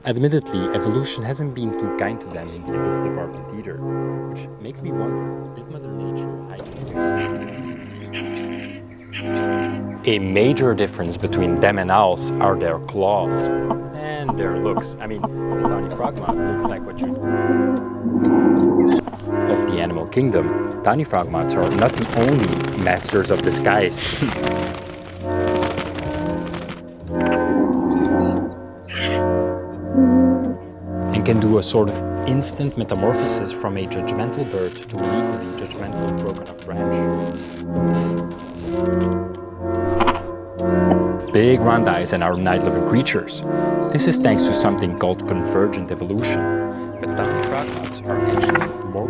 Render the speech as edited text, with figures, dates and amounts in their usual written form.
Admittedly, evolution hasn't been too kind to them in the looks department either, which makes me wonder, did Mother Nature hide anything? A major difference between them and owls are their claws and their looks. I mean, the tiny frogmouth looks like what you of the animal kingdom. Tiny frogmouths are not the only masters of disguise. And can do a sort of instant metamorphosis from a judgmental bird to an equally judgmental broken-off branch. Big round eyes and are night-living creatures. This is thanks to something called convergent evolution. But tiny frogmouths are actually more